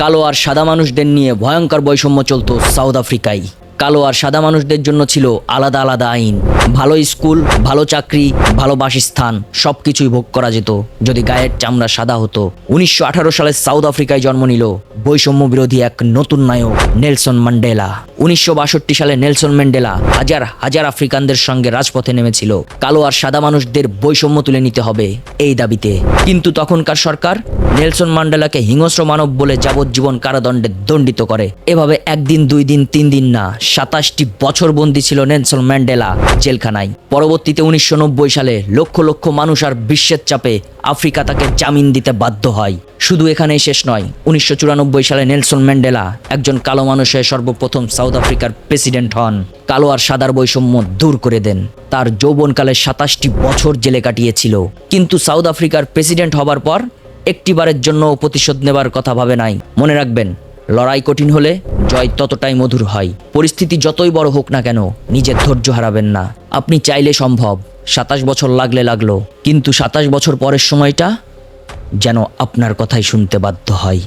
কালো আর সাদা মানুষদের নিয়ে ভয়ঙ্কর বৈষম্য চলতো সাউথ আফ্রিকায়। কালো আর সাদা মানুষদের জন্য ছিল আলাদা আলাদা আইন, ভালো স্কুল, ভালো চাকরি, ভালো বাসস্থান, সবকিছুই ভোগ করা যেত যদি গায়ের চামড়া সাদা হতো। 1918 সালে সাউথ আফ্রিকায় জন্ম নিল বৈষম্য বিরোধী এক নতুন নায়ক নেলসন ম্যান্ডেলা। 1962 সালে নেলসন ম্যান্ডেলা হাজার হাজার আফ্রিকানদের সঙ্গে রাজপথে নেমেছিল কালো আর সাদা মানুষদের বৈষম্য তুলে নিতে হবে এই দাবিতে। কিন্তু তখনকার সরকার নেলসন ম্যান্ডেলাকে হিংস্র মানব বলে যাবজ্জীবন কারাদণ্ডে দণ্ডিত করে। এভাবে একদিন, 2 দিন, 3 দিন না, 27টি বছর বন্দী ছিল নেলসন ম্যান্ডেলা জেলখানায়। পরবর্তীতে 1990 সালে লক্ষ লক্ষ মানুষ আর বিশ্বের চাপে আফ্রিকা তাকে জামিন দিতে বাধ্য হয়। শুধু এখানেই শেষ নয়, 1994 সালে নেলসন ম্যান্ডেলা একজন কালো মানুষের সর্বপ্রথম সাউথ আফ্রিকার প্রেসিডেন্ট হন। কালো আর সাদার বৈষম্য দূর করে দেন। তার যৌবনকালে 27টি বছর জেলে কাটিয়েছিল। কিন্তু সাউথ আফ্রিকার প্রেসিডেন্ট হবার পর একটিবারের জন্য প্রতিশোধ নেবার কথা ভাবে নাই। মনে রাখবেন, লড়াই কঠিন হলে জয় ততটাই মধুর হয়। পরিস্থিতি যতই বড় হোক না কেন, নিজের ধৈর্য হারাবেন না। আপনি চাইলে সম্ভব। 27 বছর লাগলো, কিন্তু 27 বছর পরের সময়টা যেন আপনার কথাই শুনতে বাধ্য হয়।